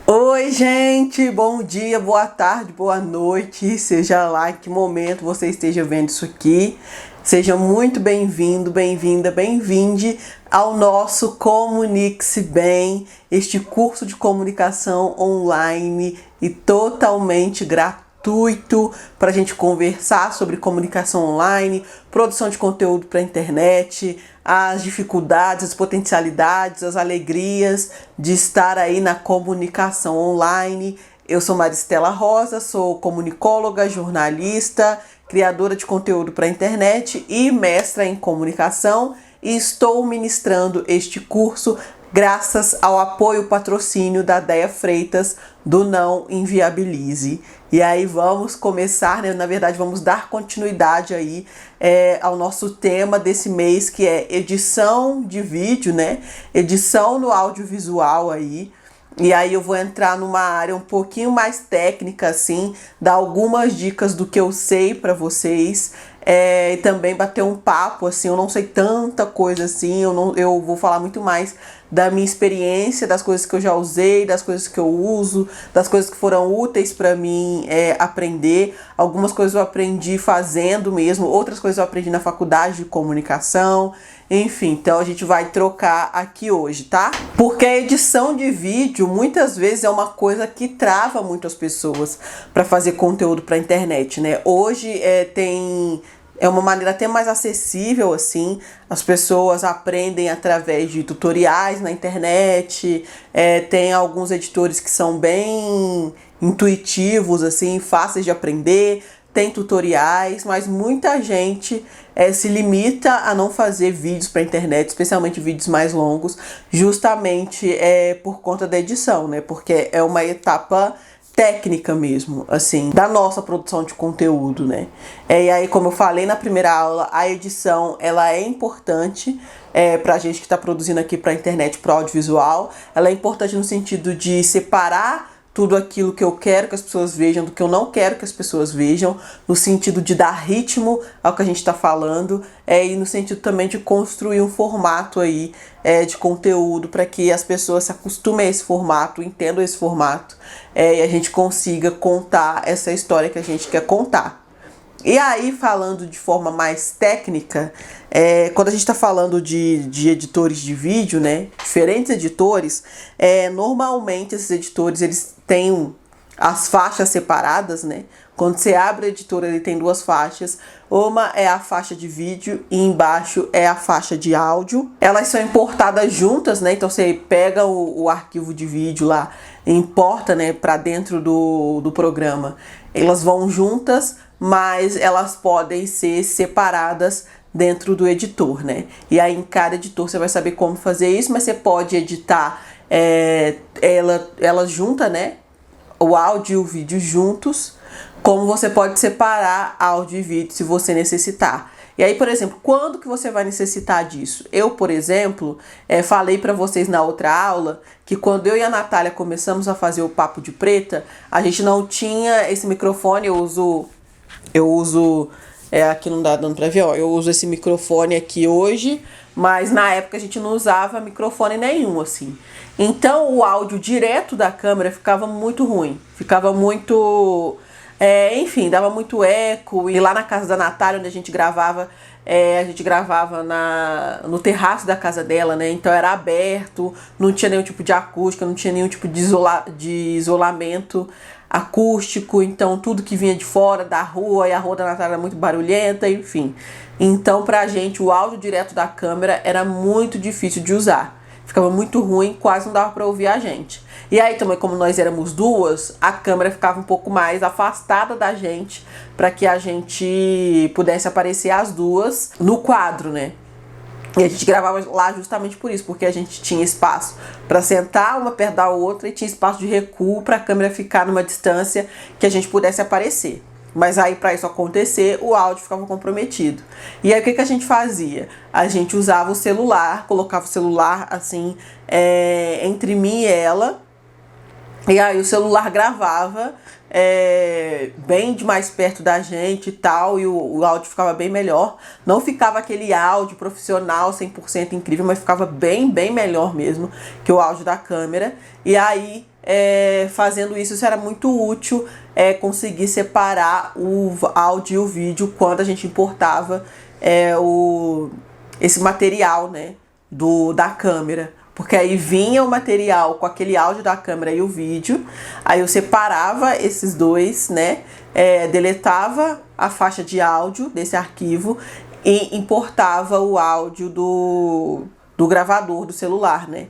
Oi, gente! Bom dia, boa tarde, boa noite, seja lá em que momento você esteja vendo isso aqui. Seja muito bem-vindo, bem-vinda, bem-vinde ao nosso Comunique-se Bem, este curso de comunicação online e totalmente gratuito para a gente conversar sobre comunicação online, produção de conteúdo para a internet, as dificuldades, as potencialidades, as alegrias de estar aí na comunicação online. Eu sou Maristela Rosa, sou comunicóloga, jornalista, criadora de conteúdo para a internet e mestra em comunicação, e estou ministrando este curso graças ao apoio e patrocínio da Déia Freitas do Não Inviabilize. E aí vamos começar, né? Na verdade vamos dar continuidade aí ao nosso tema desse mês, que é edição de vídeo, né? Edição no audiovisual aí. E aí eu vou entrar numa área um pouquinho mais técnica, assim, dar algumas dicas do que eu sei para vocês, e também bater um papo, assim. Eu não sei tanta coisa assim, eu vou falar muito mais da minha experiência, das coisas que eu já usei, das coisas que eu uso, das coisas que foram úteis para mim aprender. Algumas coisas eu aprendi fazendo mesmo, outras coisas eu aprendi na faculdade de comunicação. Enfim, então a gente vai trocar aqui hoje, tá? Porque a edição de vídeo muitas vezes é uma coisa que trava muito as pessoas para fazer conteúdo para internet, né? Hoje é uma maneira até mais acessível, assim. As pessoas aprendem através de tutoriais na internet. Tem alguns editores que são bem intuitivos, assim, fáceis de aprender. Tem tutoriais, mas muita gente se limita a não fazer vídeos para internet, especialmente vídeos mais longos, justamente por conta da edição, né? Porque é uma etapa técnica mesmo, assim, da nossa produção de conteúdo, né? E aí, como eu falei na primeira aula, a edição, ela é importante pra gente que está produzindo aqui pra internet, pro audiovisual. Ela é importante no sentido de separar tudo aquilo que eu quero que as pessoas vejam do que eu não quero que as pessoas vejam, no sentido de dar ritmo ao que a gente está falando, e no sentido também de construir um formato aí de conteúdo para que as pessoas se acostumem a esse formato, entendam esse formato, e a gente consiga contar essa história que a gente quer contar. E aí, falando de forma mais técnica, quando a gente está falando de editores de vídeo, né, diferentes editores, normalmente esses editores eles têm as faixas separadas, né? Quando você abre o editor, ele tem duas faixas. Uma é a faixa de vídeo e embaixo é a faixa de áudio. Elas são importadas juntas, né? Então você pega o arquivo de vídeo lá, importa, né, para dentro do programa. Elas vão juntas, mas elas podem ser separadas dentro do editor, né? E aí em cada editor você vai saber como fazer isso, mas você pode editar ela junta, né? O áudio e o vídeo juntos, como você pode separar áudio e vídeo se você necessitar. E aí, por exemplo, quando que você vai necessitar disso? Eu, por exemplo, falei para vocês na outra aula que quando eu e a Natália começamos a fazer o Papo de Preta, a gente não tinha esse microfone. Eu uso aqui não dá dando pra ver, ó. Eu uso esse microfone aqui hoje, mas na época a gente não usava microfone nenhum, assim. Então o áudio direto da câmera ficava muito ruim, ficava muito... enfim, dava muito eco. E lá na casa da Natália, onde a gente gravava no terraço da casa dela, né? Então era aberto, não tinha nenhum tipo de acústica, não tinha nenhum tipo de isolamento acústico. Então tudo que vinha de fora da rua, e a rua da Natália era muito barulhenta, enfim. Então pra gente o áudio direto da câmera era muito difícil de usar. Ficava muito ruim, quase não dava pra ouvir a gente. E aí também, como nós éramos duas, a câmera ficava um pouco mais afastada da gente, para que a gente pudesse aparecer as duas no quadro, né? E a gente gravava lá justamente por isso, porque a gente tinha espaço para sentar uma perto da outra e tinha espaço de recuo para a câmera ficar numa distância que a gente pudesse aparecer. Mas aí, para isso acontecer, o áudio ficava comprometido. E aí, o que a gente fazia? A gente usava o celular, colocava o celular assim entre mim e ela. E aí o celular gravava bem de mais perto da gente e tal, e o áudio ficava bem melhor. Não ficava aquele áudio profissional 100% incrível, mas ficava bem melhor mesmo que o áudio da câmera. E aí, fazendo isso era muito útil, conseguir separar o áudio e o vídeo quando a gente importava esse material, né, da câmera. Porque aí vinha o material com aquele áudio da câmera e o vídeo. Aí eu separava esses dois, né? Deletava a faixa de áudio desse arquivo e importava o áudio do gravador do celular, né?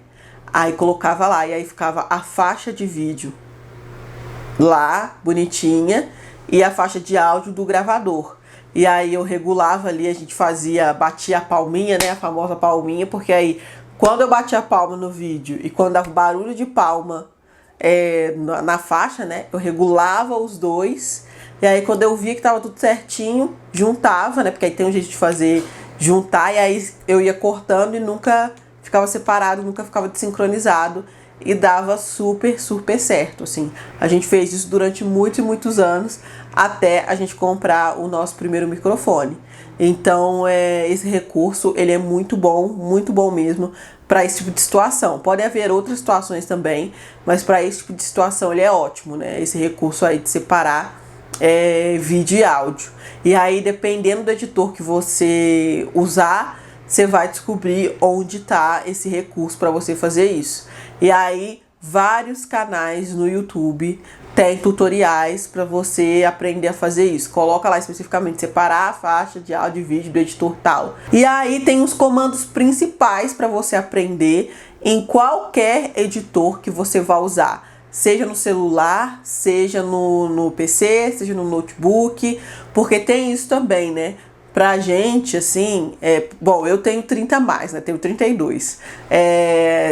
Aí colocava lá e aí ficava a faixa de vídeo lá, bonitinha, e a faixa de áudio do gravador. E aí eu regulava ali, a gente batia a palminha, né? A famosa palminha, porque aí quando eu batia a palma no vídeo e quando dava barulho de palma na faixa, né? Eu regulava os dois. E aí quando eu via que tava tudo certinho, juntava, né? Porque aí tem um jeito de fazer juntar. E aí eu ia cortando e nunca ficava separado, nunca ficava desincronizado. E dava super certo, assim. A gente fez isso durante muitos e muitos anos, até a gente comprar o nosso primeiro microfone. Então, esse recurso, ele é muito bom mesmo para esse tipo de situação. Pode haver outras situações também, mas para esse tipo de situação ele é ótimo, né? Esse recurso aí de separar vídeo e áudio. E aí, dependendo do editor que você usar, você vai descobrir onde está esse recurso para você fazer isso. E aí, vários canais no YouTube tem tutoriais para você aprender a fazer isso. Coloca lá especificamente separar a faixa de áudio e vídeo do editor tal. E aí tem os comandos principais para você aprender em qualquer editor que você vai usar. Seja no celular, seja no PC, seja no notebook, porque tem isso também, né? Pra gente, assim, bom, eu tenho 30 a mais, né? Tenho 32.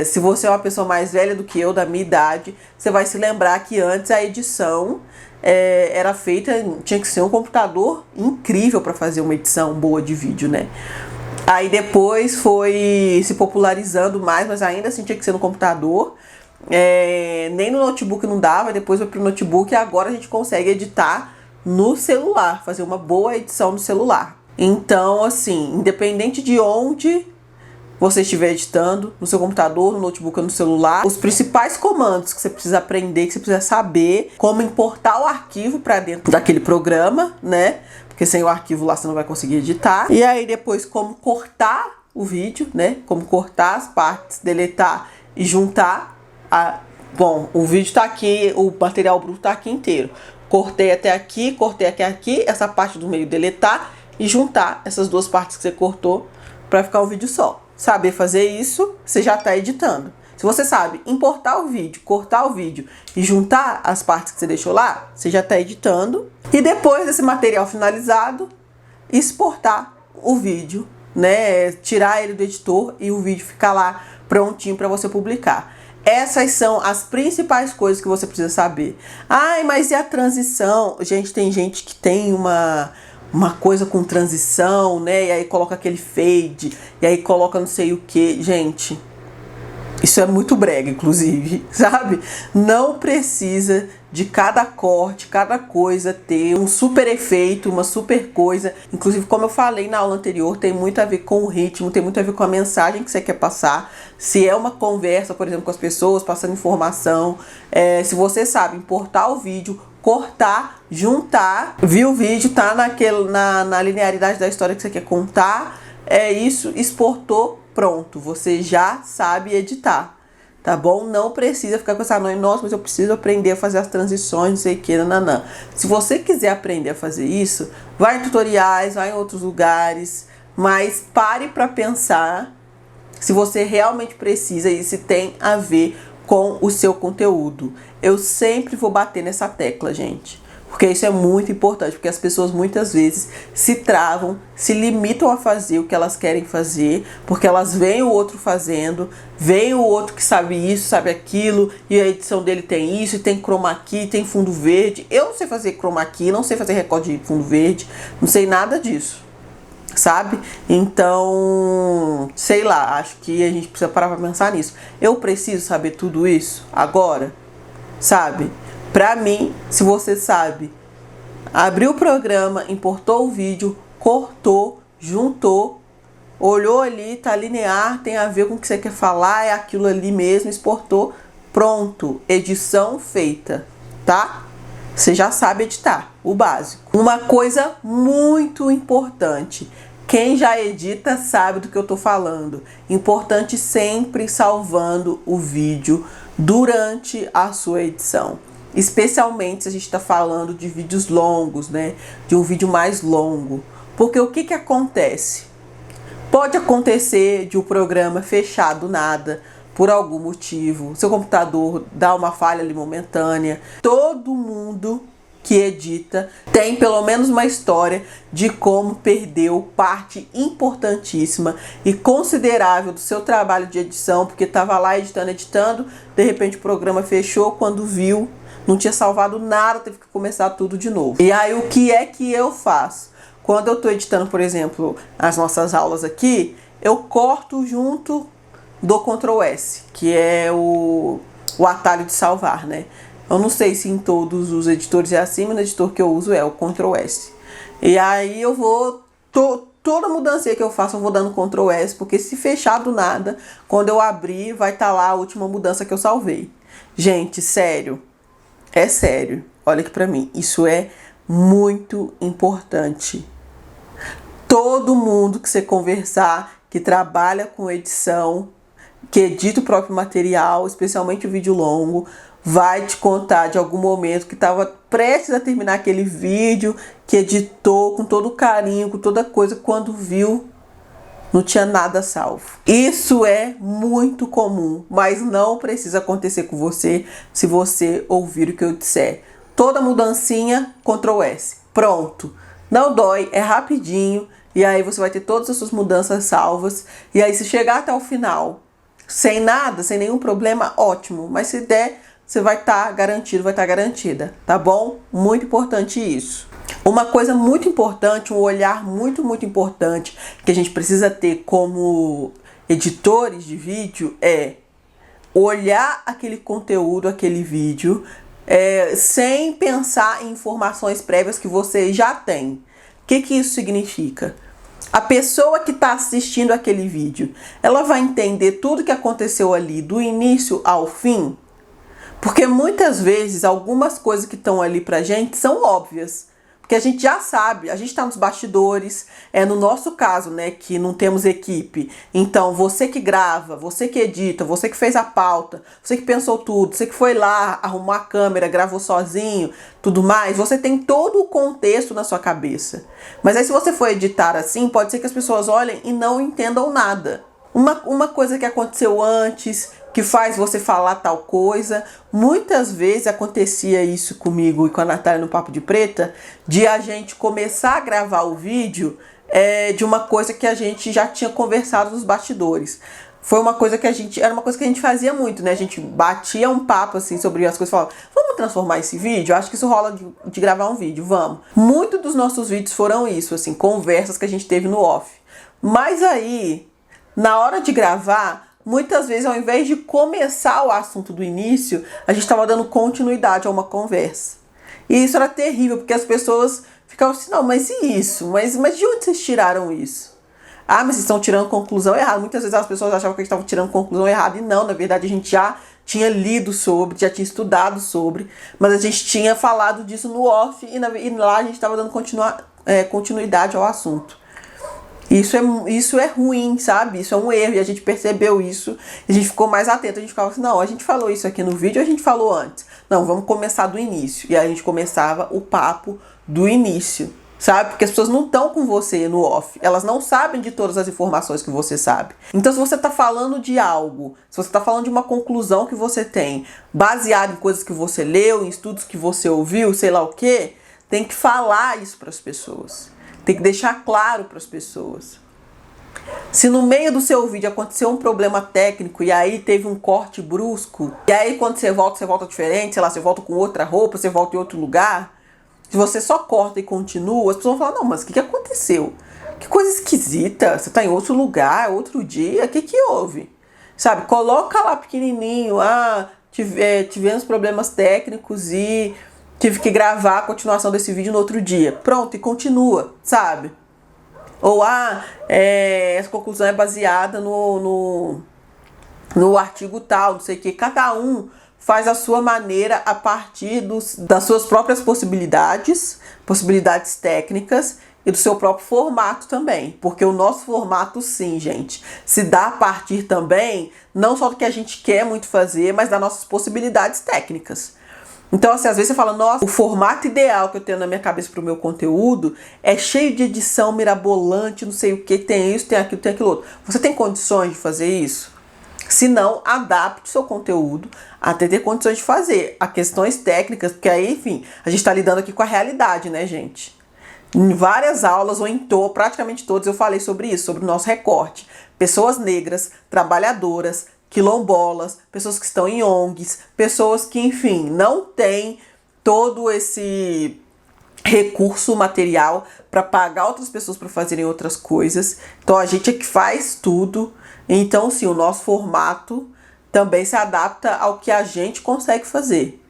Se você é uma pessoa mais velha do que eu, da minha idade, você vai se lembrar que antes a edição era feita, tinha que ser um computador incrível para fazer uma edição boa de vídeo, né? Aí depois foi se popularizando mais, mas ainda assim tinha que ser no computador. Nem no notebook não dava, depois foi pro notebook e agora a gente consegue editar no celular, fazer uma boa edição no celular. Então, assim, independente de onde você estiver editando, no seu computador, no notebook ou no celular, os principais comandos que você precisa aprender, que você precisa saber, como importar o arquivo para dentro daquele programa, né? Porque sem o arquivo lá você não vai conseguir editar. E aí depois como cortar o vídeo, né? Como cortar as partes, deletar e juntar. Bom, o vídeo tá aqui, o material bruto tá aqui inteiro. Cortei até aqui, essa parte do meio deletar e juntar essas duas partes que você cortou para ficar um vídeo só. Saber fazer isso, você já está editando. Se você sabe importar o vídeo, cortar o vídeo e juntar as partes que você deixou lá, você já está editando. E depois desse material finalizado, exportar o vídeo, né? Tirar ele do editor e o vídeo ficar lá prontinho para você publicar. Essas são as principais coisas que você precisa saber. Ai, mas e a transição? Gente, tem gente que tem uma coisa com transição, né? E aí coloca aquele fade, e aí coloca não sei o que. Gente, isso é muito brega, inclusive, sabe? Não precisa de cada corte, cada coisa ter um super efeito, uma super coisa. Inclusive, como eu falei na aula anterior, tem muito a ver com o ritmo, tem muito a ver com a mensagem que você quer passar. Se é uma conversa, por exemplo, com as pessoas, passando informação. Se você sabe importar o vídeo, cortar, juntar, viu o vídeo, tá na linearidade da história que você quer contar, isso, exportou, pronto, você já sabe editar, tá bom? Não precisa ficar com essa nossa, mas eu preciso aprender a fazer as transições, não sei o que, nananã. Se você quiser aprender a fazer isso, vai em tutoriais, vai em outros lugares, mas pare para pensar se você realmente precisa e se tem a ver com o seu conteúdo. Eu sempre vou bater nessa tecla, gente, porque isso é muito importante, porque as pessoas muitas vezes se travam, se limitam a fazer o que elas querem fazer, porque elas veem o outro fazendo, veem o outro que sabe isso, sabe aquilo, e a edição dele tem isso, e tem chroma key, tem fundo verde. Eu não sei fazer chroma key, não sei fazer recorte de fundo verde, não sei nada disso, sabe? Então, sei lá, acho que a gente precisa parar pra pensar nisso. Eu preciso saber tudo isso agora? sabe? Pra mim, se você sabe, abriu o programa, importou o vídeo, cortou, juntou, olhou ali, tá linear, tem a ver com o que você quer falar, é aquilo ali mesmo, exportou, pronto, edição feita, tá? Você já sabe editar, o básico. Uma coisa muito importante, quem já edita sabe do que eu tô falando. Importante sempre salvando o vídeo durante a sua edição. Especialmente se a gente está falando de vídeos longos, né? De um vídeo mais longo. Porque o que acontece? Pode acontecer de um programa fechar do nada, por algum motivo, seu computador dá uma falha ali momentânea. Todo mundo que edita tem pelo menos uma história de como perdeu parte importantíssima e considerável do seu trabalho de edição, porque estava lá editando, de repente o programa fechou, quando viu, não tinha salvado nada, teve que começar tudo de novo. E aí o que é que eu faço? Quando eu estou editando, por exemplo, as nossas aulas aqui, eu corto junto do Ctrl S, que é o atalho de salvar, né? Eu não sei se em todos os editores é assim, mas no editor que eu uso é o Ctrl S. E aí eu vou, toda mudança que eu faço eu vou dando Ctrl S, porque se fechar do nada, quando eu abrir vai estar lá a última mudança que eu salvei. Gente, sério, é sério, olha aqui pra mim, isso é muito importante. Todo mundo que você conversar, que trabalha com edição, que edita o próprio material, especialmente o vídeo longo, vai te contar de algum momento que estava prestes a terminar aquele vídeo, que editou com todo carinho, com toda coisa, quando viu, não tinha nada salvo. Isso é muito comum, mas não precisa acontecer com você se você ouvir o que eu disser. Toda mudancinha, Ctrl S. Pronto. Não dói, é rapidinho, e aí você vai ter todas as suas mudanças salvas, e aí se chegar até o final, sem nada, sem nenhum problema, ótimo, mas se der, você vai estar garantido, vai estar garantida, tá bom? Muito importante isso. Uma coisa muito importante, um olhar muito importante que a gente precisa ter como editores de vídeo é olhar aquele conteúdo, aquele vídeo, sem pensar em informações prévias que você já tem. O que isso significa? A pessoa que está assistindo aquele vídeo, ela vai entender tudo que aconteceu ali do início ao fim? Porque muitas vezes algumas coisas que estão ali pra gente são óbvias. Porque a gente já sabe, a gente está nos bastidores, no nosso caso, né, que não temos equipe. Então, você que grava, você que edita, você que fez a pauta, você que pensou tudo, você que foi lá, arrumou a câmera, gravou sozinho, tudo mais, você tem todo o contexto na sua cabeça. Mas aí se você for editar assim, pode ser que as pessoas olhem e não entendam nada. Uma coisa que aconteceu antes, que faz você falar tal coisa. Muitas vezes acontecia isso comigo e com a Natália no Papo de Preta, de a gente começar a gravar o vídeo de uma coisa que a gente já tinha conversado nos bastidores. Foi uma coisa que era uma coisa que a gente fazia muito, né? A gente batia um papo assim sobre as coisas, falava, vamos transformar esse vídeo? Acho que isso rola de gravar um vídeo, vamos. Muitos dos nossos vídeos foram isso, assim, conversas que a gente teve no off. Mas aí, na hora de gravar, muitas vezes, ao invés de começar o assunto do início, a gente estava dando continuidade a uma conversa. E isso era terrível, porque as pessoas ficavam assim, não, mas e isso? Mas de onde vocês tiraram isso? Ah, mas vocês estão tirando conclusão errada. Muitas vezes as pessoas achavam que a gente estava tirando conclusão errada, e não, na verdade a gente já tinha lido sobre, já tinha estudado sobre, mas a gente tinha falado disso no off, e lá a gente estava dando continuidade ao assunto. Isso é ruim, sabe? Isso é um erro, e a gente percebeu isso, e a gente ficou mais atento. A gente ficava assim, não, a gente falou isso aqui no vídeo, a gente falou antes. Não, vamos começar do início. E aí a gente começava o papo do início, sabe? Porque as pessoas não estão com você no off, elas não sabem de todas as informações que você sabe. Então, se você está falando de algo, se você está falando de uma conclusão que você tem, baseado em coisas que você leu, em estudos que você ouviu, sei lá o quê, tem que falar isso para as pessoas. Tem que deixar claro para as pessoas. Se no meio do seu vídeo aconteceu um problema técnico e aí teve um corte brusco, e aí quando você volta diferente, sei lá, você volta com outra roupa, você volta em outro lugar, se você só corta e continua, as pessoas vão falar, não, mas o que aconteceu? Que coisa esquisita, você está em outro lugar, outro dia, o que houve? Sabe, coloca lá pequenininho, tivemos problemas técnicos e tive que gravar a continuação desse vídeo no outro dia. Pronto, e continua, sabe? Ou, essa conclusão é baseada no artigo tal, não sei o que. Cada um faz a sua maneira a partir das suas próprias possibilidades técnicas e do seu próprio formato também. Porque o nosso formato, sim, gente, se dá a partir também, não só do que a gente quer muito fazer, mas das nossas possibilidades técnicas. Então, assim, às vezes você fala, nossa, o formato ideal que eu tenho na minha cabeça para o meu conteúdo é cheio de edição mirabolante, não sei o que, tem isso, tem aquilo, tem aquilo outro. Você tem condições de fazer isso? Se não, adapte o seu conteúdo até ter condições de fazer. Há questões técnicas, porque aí, enfim, a gente está lidando aqui com a realidade, né, gente? Em várias aulas, ou praticamente todas, eu falei sobre isso, sobre o nosso recorte. Pessoas negras, trabalhadoras, quilombolas, pessoas que estão em ONGs, pessoas que, enfim, não têm todo esse recurso material para pagar outras pessoas para fazerem outras coisas. Então a gente é que faz tudo. Então, sim, o nosso formato também se adapta ao que a gente consegue fazer,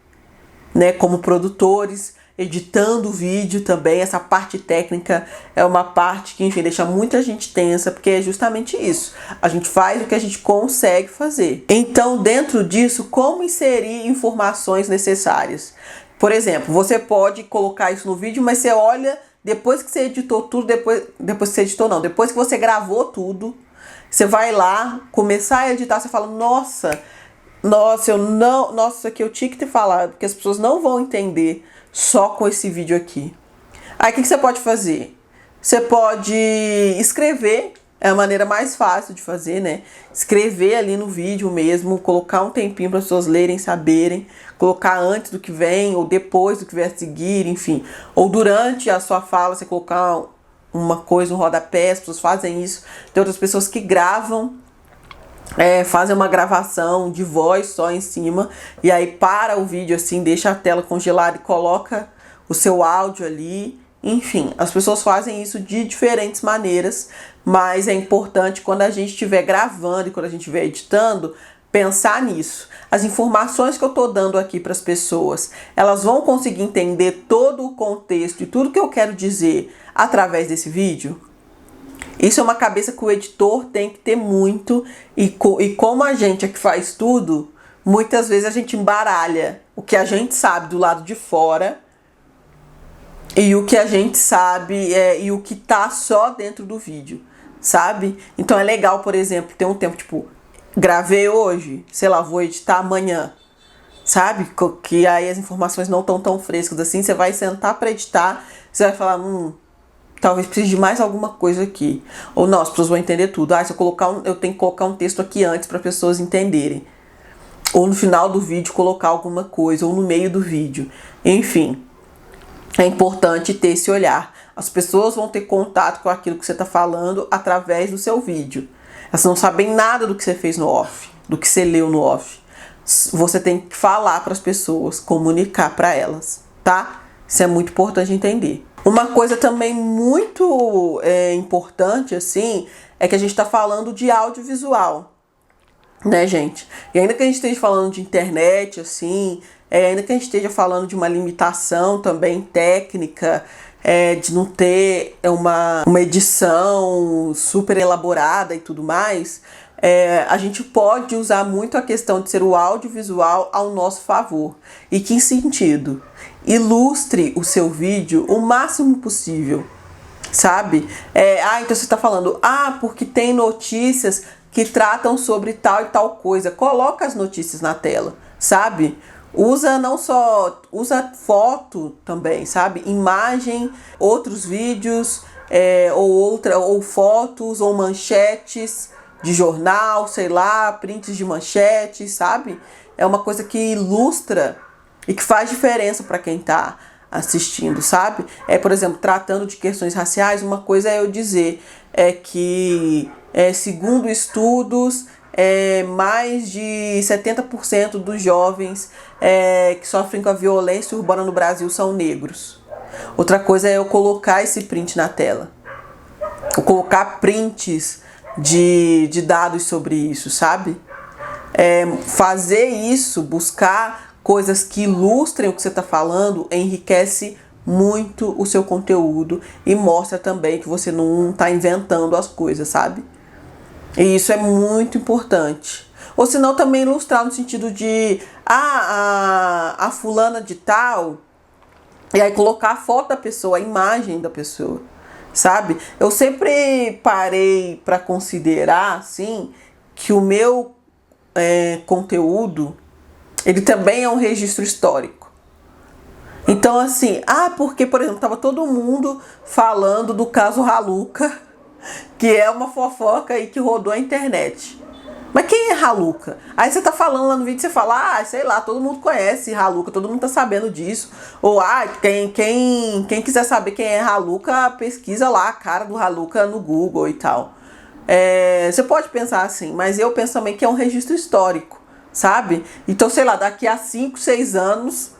né? Como produtores, editando o vídeo também, essa parte técnica é uma parte que, enfim, deixa muita gente tensa, porque é justamente isso. A gente faz o que a gente consegue fazer. Então, dentro disso, como inserir informações necessárias? Por exemplo, você pode colocar isso no vídeo, mas você olha, depois que você editou tudo, depois que você editou não, depois que você gravou tudo, você vai lá, começar a editar, você fala, nossa, isso aqui eu tinha que ter falado, porque as pessoas não vão entender só com esse vídeo aqui. Aí o que você pode fazer? Você pode escrever, é a maneira mais fácil de fazer, né? Escrever ali no vídeo mesmo, colocar um tempinho para as pessoas lerem, saberem, colocar antes do que vem ou depois do que vem a seguir, enfim. Ou durante a sua fala você colocar uma coisa, um rodapé, as pessoas fazem isso. Tem outras pessoas que gravam, fazem uma gravação de voz só em cima e aí para o vídeo assim, deixa a tela congelada e coloca o seu áudio ali. Enfim, as pessoas fazem isso de diferentes maneiras, mas é importante quando a gente estiver gravando e quando a gente estiver editando, pensar nisso. As informações que eu estou dando aqui para as pessoas, elas vão conseguir entender todo o contexto e tudo que eu quero dizer através desse vídeo? Isso é uma cabeça que o editor tem que ter muito, e como a gente é que faz tudo, muitas vezes a gente embaralha o que a gente sabe do lado de fora e o que a gente sabe e o que tá só dentro do vídeo, sabe? Então é legal, por exemplo, ter um tempo tipo, gravei hoje, sei lá, vou editar amanhã, sabe? Que aí as informações não estão tão frescas assim, você vai sentar para editar, você vai falar, talvez precise de mais alguma coisa aqui. Ou não, as pessoas vão entender tudo. Se eu tenho que colocar um texto aqui antes para as pessoas entenderem. Ou no final do vídeo colocar alguma coisa, ou no meio do vídeo. Enfim, é importante ter esse olhar. As pessoas vão ter contato com aquilo que você está falando através do seu vídeo. Elas não sabem nada do que você fez no off, do que você leu no off. Você tem que falar para as pessoas, comunicar para elas, tá? Isso é muito importante entender. Uma coisa também muito importante, assim, é que a gente está falando de audiovisual, né, gente? E ainda que a gente esteja falando de internet, assim, ainda que a gente esteja falando de uma limitação também técnica, de não ter uma edição super elaborada e tudo mais, a gente pode usar muito a questão de ser o audiovisual ao nosso favor. E que sentido? Ilustre o seu vídeo o máximo possível, sabe? Então você está falando, porque tem notícias que tratam sobre tal e tal coisa. Coloca as notícias na tela, sabe? Usa foto também, sabe? Imagem, outros vídeos, ou fotos, ou manchetes de jornal, sei lá, prints de manchetes, sabe? É uma coisa que ilustra e que faz diferença para quem está assistindo, sabe? Por exemplo, tratando de questões raciais, uma coisa é eu dizer que, segundo estudos, mais de 70% dos jovens que sofrem com a violência urbana no Brasil são negros. Outra coisa é eu colocar esse print na tela. Ou colocar prints de dados sobre isso, sabe? fazer isso, buscar coisas que ilustrem o que você está falando, enriquece muito o seu conteúdo e mostra também que você não está inventando as coisas, sabe? E isso é muito importante. Ou senão também ilustrar no sentido de a fulana de tal, e aí colocar a foto da pessoa, a imagem da pessoa, sabe? Eu sempre parei para considerar, assim, que o meu conteúdo, ele também é um registro histórico. Então, assim, porque, por exemplo, tava todo mundo falando do caso Raluca, que é uma fofoca aí que rodou a internet. Mas quem é Raluca? Aí você tá falando lá no vídeo, você fala, sei lá, todo mundo conhece Raluca, todo mundo tá sabendo disso. Ou, quem quiser saber quem é Raluca, pesquisa lá a cara do Raluca no Google e tal. Você pode pensar assim, mas eu penso também que é um registro histórico, sabe? Então, sei lá, daqui a 5, 6 anos,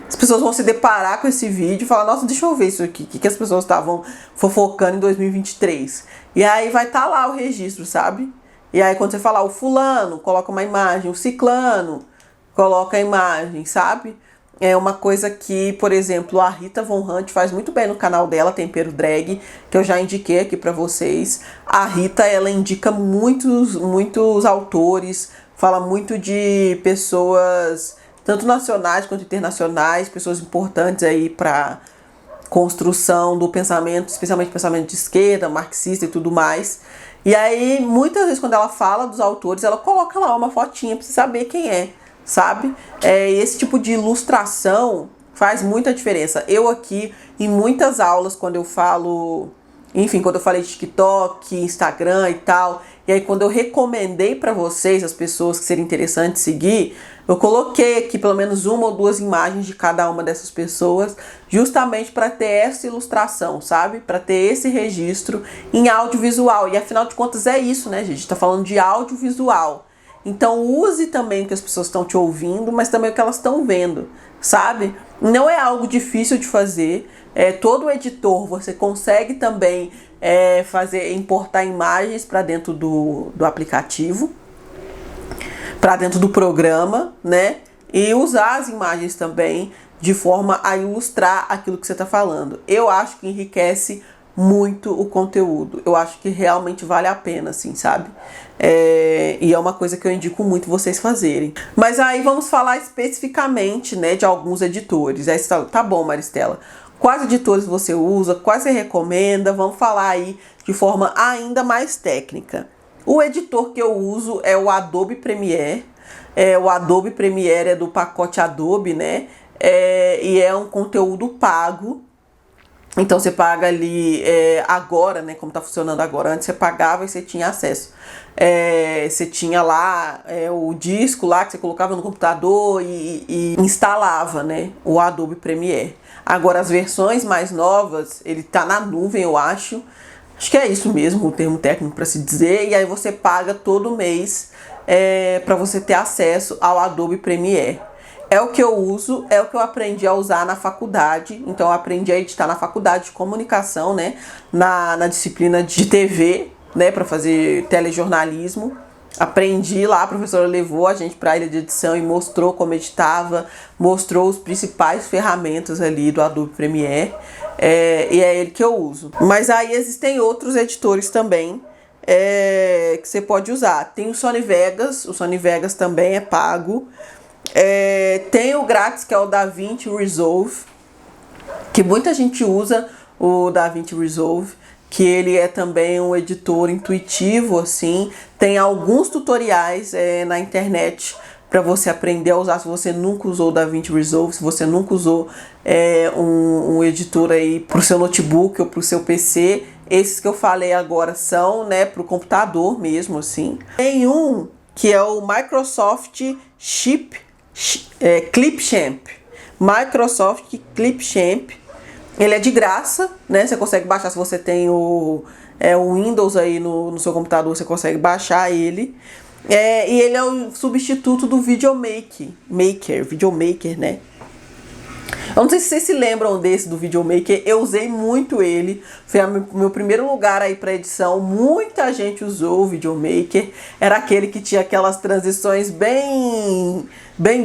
as pessoas vão se deparar com esse vídeo e falar, nossa, deixa eu ver isso aqui, o que as pessoas estavam fofocando em 2023. E aí vai estar lá o registro, sabe? E aí quando você falar o fulano, coloca uma imagem, o ciclano, coloca a imagem, sabe? É uma coisa que, por exemplo, a Rita Von Hunt faz muito bem no canal dela, Tempero Drag, que eu já indiquei aqui pra vocês. A Rita, ela indica muitos autores, fala muito de pessoas, tanto nacionais quanto internacionais, pessoas importantes aí pra construção do pensamento, especialmente pensamento de esquerda, marxista e tudo mais. E aí, muitas vezes, quando ela fala dos autores, ela coloca lá uma fotinha pra você saber quem é, sabe? Esse tipo de ilustração faz muita diferença. Eu aqui, em muitas aulas, quando eu falo, enfim, quando eu falei de TikTok, Instagram e tal, e aí quando eu recomendei pra vocês, as pessoas que seria interessante seguir, eu coloquei aqui pelo menos 1 ou 2 imagens de cada uma dessas pessoas, justamente para ter essa ilustração, sabe? Para ter esse registro em audiovisual. E afinal de contas é isso, né, gente? Tá falando de audiovisual. Então use também o que as pessoas estão te ouvindo, mas também o que elas estão vendo, sabe? Não é algo difícil de fazer. Todo editor você consegue também importar imagens para dentro do aplicativo, para dentro do programa, né? E usar as imagens também de forma a ilustrar aquilo que você está falando. Eu acho que enriquece muito o conteúdo. Eu acho que realmente vale a pena, assim, sabe? E é uma coisa que eu indico muito vocês fazerem. Mas aí vamos falar especificamente, né, de alguns editores. Aí você tá bom, Maristela. Quais editores você usa? Quais você recomenda? Vamos falar aí de forma ainda mais técnica. O editor que eu uso é o Adobe Premiere. O Adobe Premiere é do pacote Adobe, né? E é um conteúdo pago. Então você paga ali agora, né? Como tá funcionando agora. Antes você pagava e você tinha acesso. Você tinha lá o disco lá que você colocava no computador e instalava, né? O Adobe Premiere. Agora as versões mais novas, ele tá na nuvem, eu acho. Acho que é isso mesmo, o termo técnico para se dizer. E aí você paga todo mês para você ter acesso ao Adobe Premiere. É o que eu uso, é o que eu aprendi a usar na faculdade. Então eu aprendi a editar na faculdade de comunicação, né? Na disciplina de TV, né? Para fazer telejornalismo. Aprendi lá, a professora levou a gente para a ilha de edição e mostrou como editava, mostrou os principais ferramentas ali do Adobe Premiere. E é ele que eu uso. Mas aí existem outros editores também que você pode usar. Tem o Sony Vegas também é pago. Tem o grátis, que é o DaVinci Resolve, que muita gente usa o DaVinci Resolve, que ele é também um editor intuitivo, assim. Tem alguns tutoriais na internet para você aprender a usar, se você nunca usou o DaVinci Resolve, se você nunca usou um editor aí para o seu notebook ou para o seu PC. Esses que eu falei agora são, né, para o computador mesmo, assim. Tem um que é o Microsoft Clipchamp. Microsoft Clipchamp. Ele é de graça, né? Você consegue baixar se você tem o Windows aí no seu computador, você consegue baixar ele. E ele é o substituto do Videomaker, né? Eu não sei se vocês se lembram desse do Videomaker, eu usei muito ele, foi o meu primeiro lugar aí para edição, muita gente usou o Videomaker, era aquele que tinha aquelas transições bem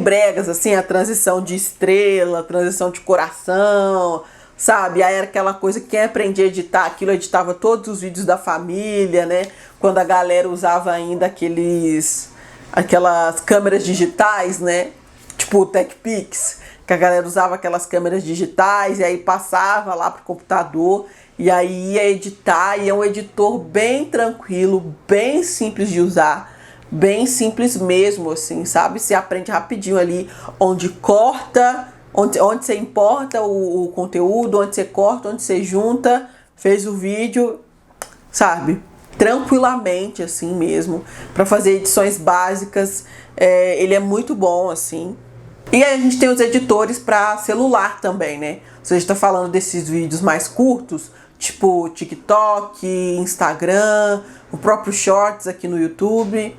bregas, assim, a transição de estrela, transição de coração, sabe? Aí era aquela coisa que quem aprendia a editar aquilo, editava todos os vídeos da família, né? Quando a galera usava ainda aquelas câmeras digitais, né? Tipo o TechPix, que a galera usava aquelas câmeras digitais e aí passava lá pro computador e aí ia editar, e é um editor bem tranquilo, bem simples de usar, bem simples mesmo, assim, sabe? Você aprende rapidinho ali onde corta, onde você importa o conteúdo, onde você corta, onde você junta, fez o vídeo, sabe? Tranquilamente, assim mesmo, para fazer edições básicas, ele é muito bom, assim. E aí a gente tem os editores para celular também, né? Se a gente tá falando desses vídeos mais curtos, tipo TikTok, Instagram, o próprio Shorts aqui no YouTube.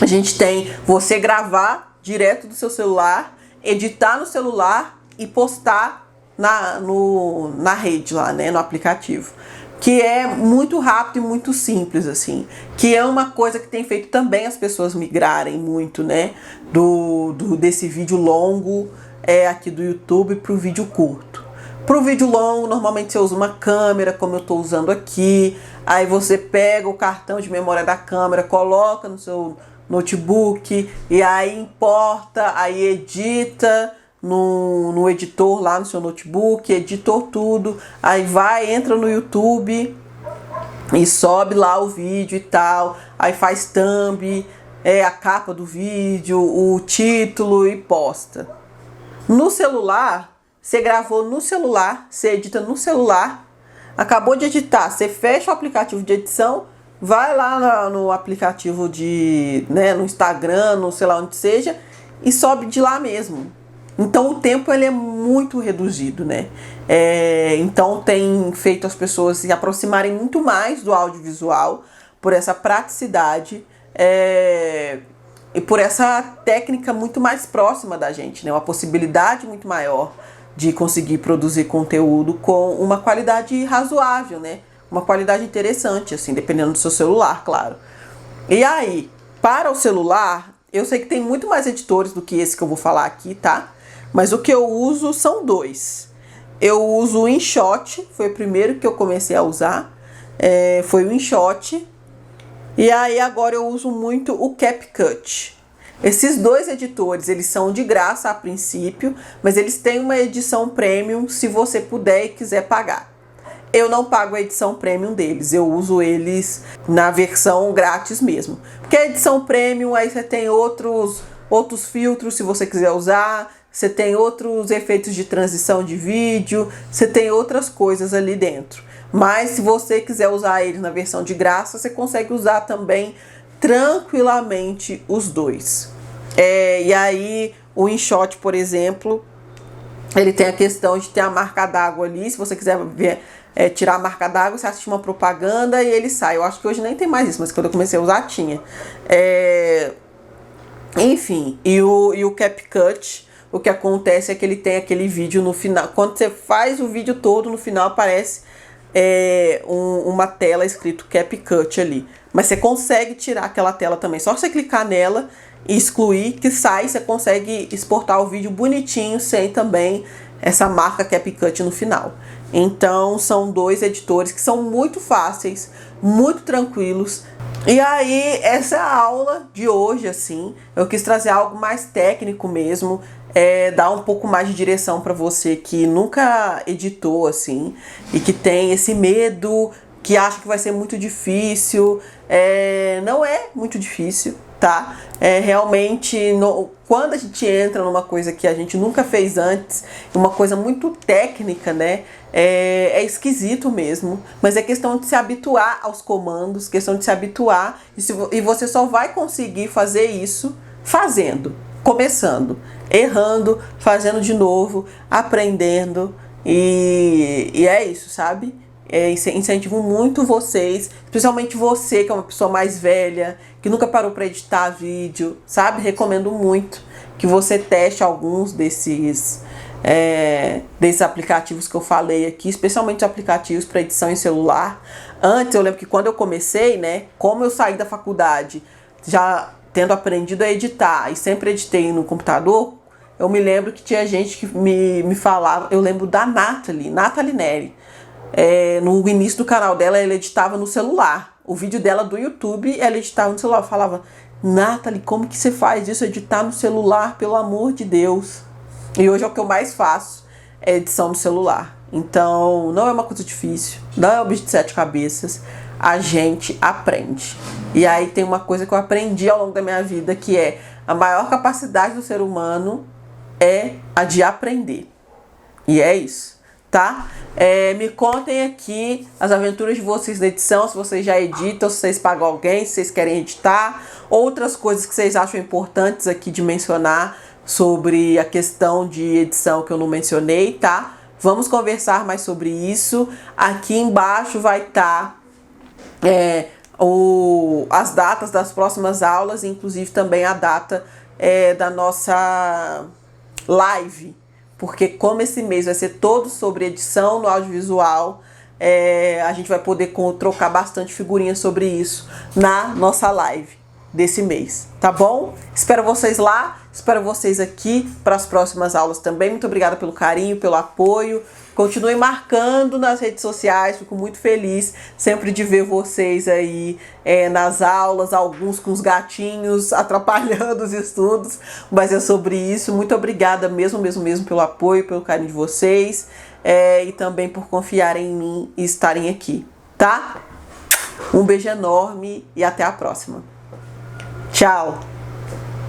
A gente tem você gravar direto do seu celular, editar no celular e postar na rede lá, né? No aplicativo. Que é muito rápido e muito simples, assim. Que é uma coisa que tem feito também as pessoas migrarem muito, né? Desse vídeo longo aqui do YouTube pro vídeo curto. Pro vídeo longo, normalmente você usa uma câmera, como eu tô usando aqui. Aí você pega o cartão de memória da câmera, coloca no seu notebook, e aí importa, aí edita no editor lá no seu notebook, editor tudo, aí entra no YouTube e sobe lá o vídeo e tal, aí faz thumb, a capa do vídeo, o título e posta. No celular, você gravou no celular, você edita no celular, acabou de editar, você fecha o aplicativo de edição, vai lá no aplicativo no Instagram, no sei lá onde seja, e sobe de lá mesmo. Então o tempo ele é muito reduzido, né? Então tem feito as pessoas se aproximarem muito mais do audiovisual por essa praticidade e por essa técnica muito mais próxima da gente, né? Uma possibilidade muito maior de conseguir produzir conteúdo com uma qualidade razoável, né? Uma qualidade interessante, assim, dependendo do seu celular, claro. E aí, para o celular, eu sei que tem muito mais editores do que esse que eu vou falar aqui, tá? Mas o que eu uso são dois. Eu uso o InShot, foi o primeiro que eu comecei a usar. Foi o InShot. E aí agora eu uso muito o CapCut. Esses dois editores, eles são de graça a princípio, mas eles têm uma edição premium se você puder e quiser pagar. Eu não pago a edição premium deles, eu uso eles na versão grátis mesmo. Porque a edição premium, aí você tem outros filtros se você quiser usar, você tem outros efeitos de transição de vídeo, você tem outras coisas ali dentro. Mas se você quiser usar eles na versão de graça, você consegue usar também tranquilamente os dois. E aí o InShot, por exemplo, ele tem a questão de ter a marca d'água ali. Se você quiser ver, tirar a marca d'água, você assiste uma propaganda e ele sai. Eu acho que hoje nem tem mais isso, mas quando eu comecei a usar tinha. Enfim, e o CapCut, o que acontece é que ele tem aquele vídeo no final. Quando você faz o vídeo todo, no final aparece uma tela escrito CapCut ali. Mas você consegue tirar aquela tela também. Só você clicar nela e excluir, que sai, você consegue exportar o vídeo bonitinho, sem também essa marca CapCut no final. Então são dois editores que são muito fáceis, muito tranquilos. E aí, essa é a aula de hoje, assim. Eu quis trazer algo mais técnico mesmo, dar um pouco mais de direção para você que nunca editou, assim, e que tem esse medo, que acha que vai ser muito difícil. Não é muito difícil, tá? Realmente, quando a gente entra numa coisa que a gente nunca fez antes, uma coisa muito técnica, né? É esquisito mesmo, mas é questão de se habituar aos comandos, questão de se habituar, e você só vai conseguir fazer isso fazendo, começando, errando, fazendo de novo, aprendendo, e é isso, sabe? Incentivo muito vocês, especialmente você que é uma pessoa mais velha, que nunca parou para editar vídeo, sabe? Recomendo muito que você teste alguns desses desses aplicativos que eu falei aqui, especialmente os aplicativos para edição em celular. Antes, eu lembro que quando eu comecei, né, como eu saí da faculdade já tendo aprendido a editar e sempre editei no computador, eu me lembro que tinha gente que me falava, eu lembro da Nathalie Neri. No início do canal dela, ela editava no celular. O vídeo dela do YouTube, ela editava no celular. Eu falava, Nathalie, como que você faz isso? Editar no celular, pelo amor de Deus. E hoje é o que eu mais faço, é edição no celular. Então, não é uma coisa difícil, não é um bicho de 7 cabeças. A gente aprende. E aí tem uma coisa que eu aprendi ao longo da minha vida, que é a maior capacidade do ser humano é a de aprender. E é isso, tá? Me contem aqui as aventuras de vocês na edição, se vocês já editam, se vocês pagam alguém, se vocês querem editar, outras coisas que vocês acham importantes aqui de mencionar sobre a questão de edição que eu não mencionei, tá? Vamos conversar mais sobre isso. Aqui embaixo vai estar as datas das próximas aulas, inclusive também a data da nossa live, porque como esse mês vai ser todo sobre edição no audiovisual, a gente vai poder trocar bastante figurinhas sobre isso na nossa live desse mês, tá bom? Espero vocês lá, espero vocês aqui para as próximas aulas também. Muito obrigada pelo carinho, pelo apoio. Continue marcando nas redes sociais, fico muito feliz sempre de ver vocês aí nas aulas, alguns com os gatinhos atrapalhando os estudos, mas é sobre isso. Muito obrigada mesmo pelo apoio, pelo carinho de vocês e também por confiarem em mim e estarem aqui, tá? Um beijo enorme e até a próxima. Tchau!